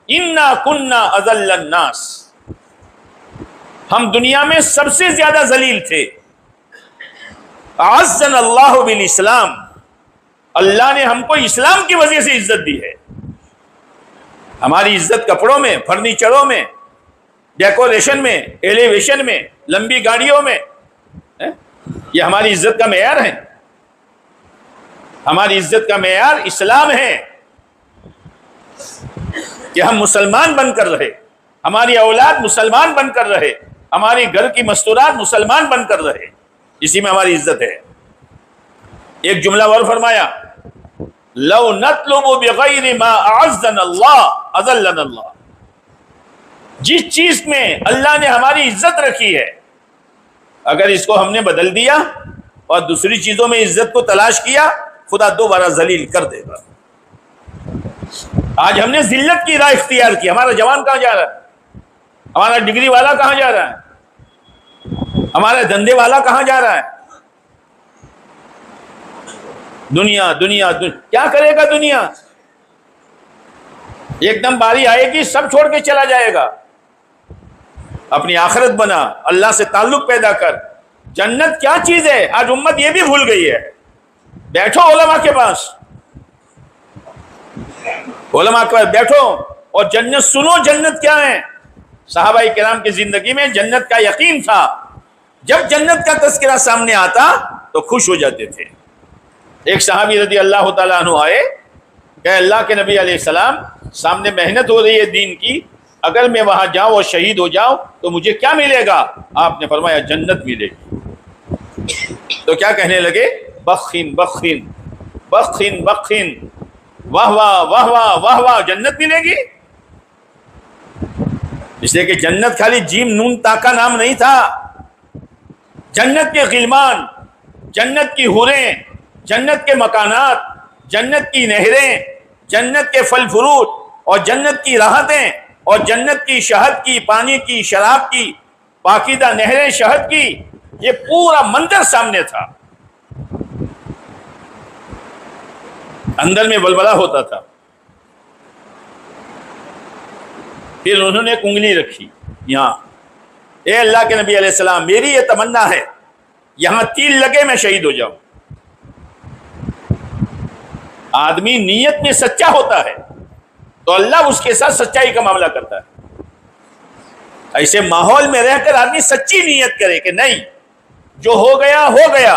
انا کننا اذل الناس، ہم دنیا میں سب سے زیادہ ذلیل تھے. اعزنا اللہ بالاسلام، اللہ نے ہم کو اسلام کی وجہ سے عزت دی ہے. ہماری عزت کپڑوں میں، فرنیچروں میں، ڈیکوریشن میں، ایلیویشن میں، لمبی گاڑیوں میں، یہ ہماری عزت کا معیار ہے. ہماری عزت کا معیار اسلام ہے کہ ہم مسلمان بن کر رہے، ہماری اولاد مسلمان بن کر رہے، ہماری گھر کی مستورات مسلمان بن کر رہے، اسی میں ہماری عزت ہے. ایک جملہ اور فرمایا، لو نطلب بغیر ما اعزنا اللہ اذلنا اللہ. جس چیز میں اللہ نے ہماری عزت رکھی ہے، اگر اس کو ہم نے بدل دیا اور دوسری چیزوں میں عزت کو تلاش کیا، خدا دوبارہ ذلیل کر دے گا. آج ہم نے ذلت کی راہ اختیار کی. ہمارا جوان کہاں جا رہا ہے؟ ہمارا ڈگری والا کہاں جا رہا ہے؟ ہمارا دھندے والا کہاں جا رہا ہے؟ دنیا دنیا دنیا. کیا کرے گا دنیا؟ ایک دم باری آئے گی، سب چھوڑ کے چلا جائے گا. اپنی آخرت بنا، اللہ سے تعلق پیدا کر. جنت کیا چیز ہے آج امت یہ بھی بھول گئی ہے. بیٹھو علماء کے پاس، علماء کے پاس بیٹھو اور جنت سنو. جنت کیا ہے؟ صحابہ کرام کی زندگی میں جنت کا یقین تھا. جب جنت کا تذکرہ سامنے آتا تو خوش ہو جاتے تھے. ایک صحابی رضی اللہ تعالیٰ عنہ آئے کہ اللہ کے نبی علیہ السلام، سامنے محنت ہو رہی ہے دین کی، اگر میں وہاں جاؤں اور شہید ہو جاؤں تو مجھے کیا ملے گا؟ آپ نے فرمایا جنت ملے گی. تو کیا کہنے لگے؟ بخن بخن بخن بخن، واہ واہ واہ واہ واہ واہ، جنت ملے گی. اس لیے کہ جنت خالی جیم نون تا کا نام نہیں تھا. جنت کے غلمان، جنت کی حوریں، جنت کے مکانات، جنت کی نہریں، جنت کے پھل فروٹ اور جنت کی راحتیں اور جنت کی شہد کی، پانی کی، شراب کی، پاکیزہ نہریں شہد کی، یہ پورا منظر سامنے تھا. اندر میں بلبلا ہوتا تھا. پھر انہوں نے ایک انگلی رکھی یہاں، اے اللہ کے نبی علیہ السلام، میری یہ تمنا ہے یہاں تیر لگے میں شہید ہو جاؤں. آدمی نیت میں سچا ہوتا ہے تو اللہ اس کے ساتھ سچائی کا معاملہ کرتا ہے. ایسے ماحول میں رہ کر آدمی سچی نیت کرے کہ نہیں، جو ہو گیا ہو گیا،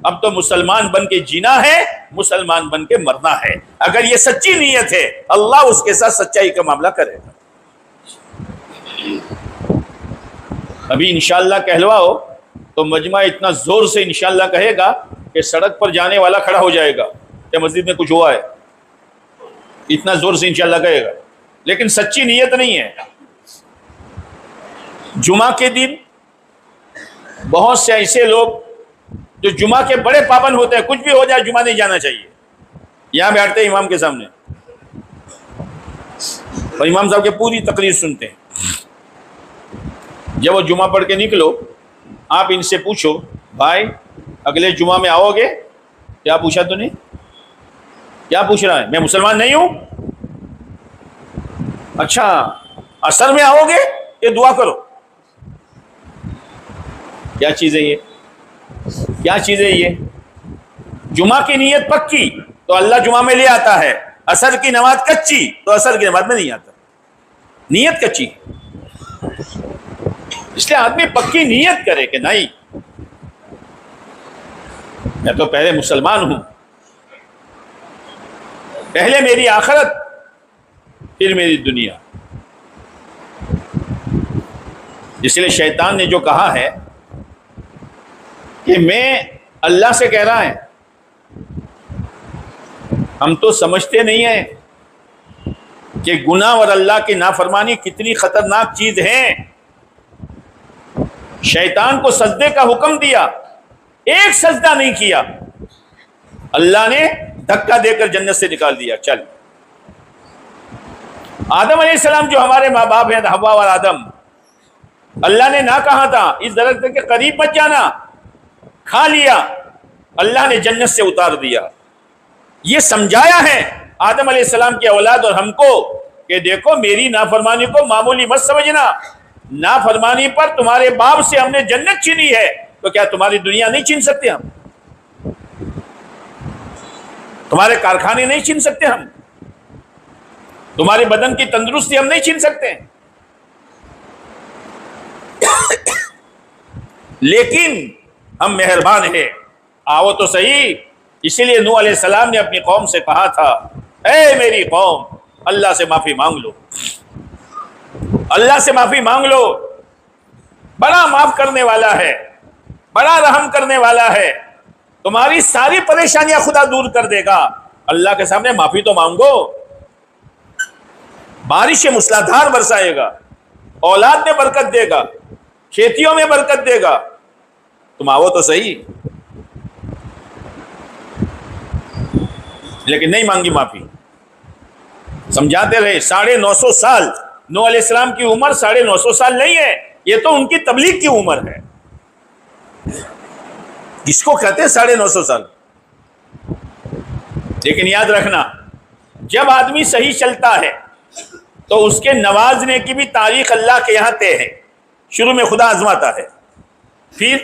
اب تو مسلمان بن کے جینا ہے، مسلمان بن کے مرنا ہے. اگر یہ سچی نیت ہے، اللہ اس کے ساتھ سچائی کا معاملہ کرے گا. ابھی انشاءاللہ کہلواؤ تو مجمع اتنا زور سے انشاءاللہ کہے گا کہ سڑک پر جانے والا کھڑا ہو جائے گا کہ مسجد میں کچھ ہوا ہے. اتنا زور سے انشاءاللہ کہے گا، لیکن سچی نیت نہیں ہے. جمعہ کے دن بہت سے ایسے لوگ جو جمعہ کے بڑے پابند ہوتے ہیں، کچھ بھی ہو جائے جمعہ نہیں جانا چاہیے، یہاں بیٹھتے ہیں امام کے سامنے اور امام صاحب کی پوری تقریر سنتے ہیں. جب وہ جمعہ پڑھ کے نکلو، آپ ان سے پوچھو، بھائی اگلے جمعہ میں آؤ گے؟ کیا پوچھا تو نہیں؟ کیا پوچھ رہا ہے؟ میں مسلمان نہیں ہوں؟ اچھا عصر میں آؤ گے کہ دعا کرو؟ کیا چیز ہے یہ؟ کیا چیز ہے یہ؟ جمعہ کی نیت پکی تو اللہ جمعہ میں لے آتا ہے، عصر کی نماز کچی تو عصر کی نماز میں نہیں آتا. نیت کچی. اس لیے آدمی پکی نیت کرے کہ نہیں، میں تو پہلے مسلمان ہوں، پہلے میری آخرت پھر میری دنیا. اس لیے شیطان نے جو کہا ہے کہ میں اللہ سے کہہ رہا ہے، ہم تو سمجھتے نہیں ہیں کہ گناہ اور اللہ کی نافرمانی کتنی خطرناک چیز ہے. شیطان کو سجدے کا حکم دیا، ایک سجدہ نہیں کیا، اللہ نے دھکا دے کر جنت سے نکال دیا. چل، آدم علیہ السلام جو ہمارے ماں باپ ہیں، حوا اور آدم، اللہ نے نہ کہا تھا اس درخت کے قریب مت جانا، کھا لیا، اللہ نے جنت سے اتار دیا. یہ سمجھایا ہے آدم علیہ السلام کی اولاد اور ہم کو کہ دیکھو میری نافرمانی کو معمولی مت سمجھنا، نافرمانی پر تمہارے باپ سے ہم نے جنت چھینی ہے، تو کیا تمہاری دنیا نہیں چھین سکتے ہم؟ تمہارے کارخانے نہیں چھین سکتے ہم؟ تمہارے بدن کی تندرستی ہم نہیں چھین سکتے؟ لیکن ہم مہربان ہیں، آؤ تو صحیح۔ اسی لیے نوح علیہ السلام نے اپنی قوم سے کہا تھا، اے میری قوم، اللہ سے معافی مانگ لو، اللہ سے معافی مانگ لو، بڑا معاف کرنے والا ہے، بڑا رحم کرنے والا ہے، تمہاری ساری پریشانیاں خدا دور کر دے گا۔ اللہ کے سامنے معافی تو مانگو، بارش موسلادھار برسائے گا، اولاد میں برکت دے گا، کھیتیوں میں برکت دے گا، تم آؤ تو صحیح۔ لیکن نہیں مانگی معافی، سمجھاتے رہے 950 سال۔ نوح علیہ السلام کی عمر 950 سال نہیں ہے، یہ تو ان کی تبلیغ کی عمر ہے۔ کس کو کہتے ہیں 950 سال؟ لیکن یاد رکھنا، جب آدمی صحیح چلتا ہے تو اس کے نوازنے کی بھی تاریخ اللہ کے یہاں طے ہے۔ شروع میں خدا آزماتا ہے، پھر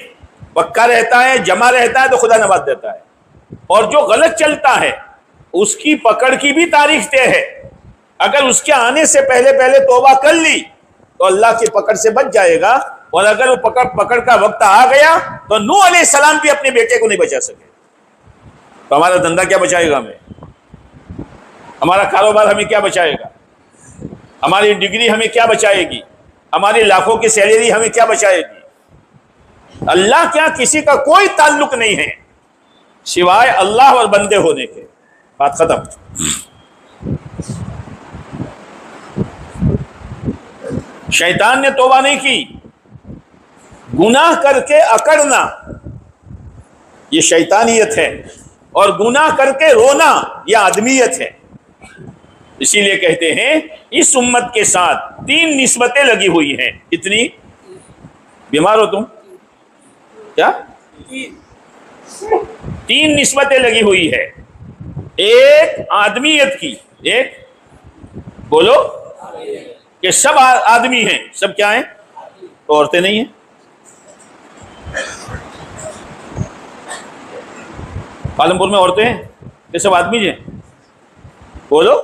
پکا رہتا ہے، جمع رہتا ہے تو خدا نواز دیتا ہے۔ اور جو غلط چلتا ہے اس کی پکڑ کی بھی تاریخ طے ہے۔ اگر اس کے آنے سے پہلے توبہ کر لی تو اللہ کی پکڑ سے بچ جائے گا، اور اگر وہ پکڑ کا وقت آ گیا تو نوح علیہ السلام بھی اپنے بیٹے کو نہیں بچا سکے۔ تو ہمارا دھندا کیا بچائے گا ہمیں؟ ہمارا کاروبار ہمیں کیا بچائے گا؟ ہماری ڈگری ہمیں کیا بچائے گی؟ ہماری لاکھوں کی سیلری ہمیں کیا بچائے گی؟ اللہ کیا کسی کا کوئی تعلق نہیں ہے سوائے اللہ اور بندے ہونے کے۔ بات ختم۔ شیطان نے توبہ نہیں کی، گناہ کر کے اکڑنا یہ شیطانیت ہے، اور گناہ کر کے رونا یہ آدمیت ہے۔ اسی لیے کہتے ہیں اس امت کے ساتھ 3 نسبتیں لگی ہوئی ہیں۔ کتنی؟ بیمار ہو تم کیا؟ 3 نسبتیں لگی ہوئی ہے۔ ایک آدمیت کی، ایک بولو کہ سب آدمی ہیں، سب کیا ہیں؟ تو عورتیں نہیں ہیں۔ پالمپور میں عورتیں ہیں کہ سب آدمی ہیں؟ بولو۔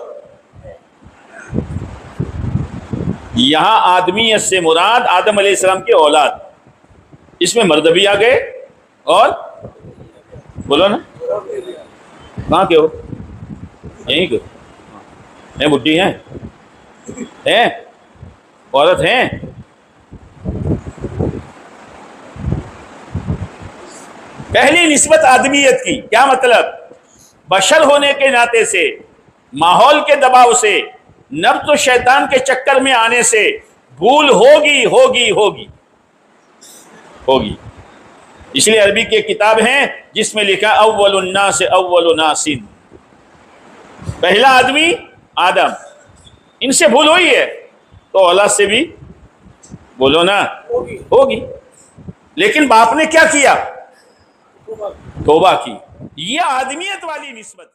یہاں آدمیت سے مراد آدم علیہ السلام کی اولاد، اس میں مرد بھی آ گئے، اور بولو نا، کہاں کے ہو؟ یہیں کے ہیں؟ بڈھی ہیں؟ عورت ہیں؟ پہلی نسبت آدمیت کی، کیا مطلب؟ بشر ہونے کے ناطے سے، ماحول کے دباؤ سے، نفس و شیطان کے چکر میں آنے سے بھول ہوگی۔ اس لیے عربی کی کتاب ہیں جس میں لکھا اول الناس اول ناس، پہلا آدمی آدم، ان سے بھول ہوئی ہے تو اولاد سے بھی بولو نا ہوگی۔ لیکن باپ نے کیا کیا؟ توبہ کی۔ یہ آدمیت والی نسبت۔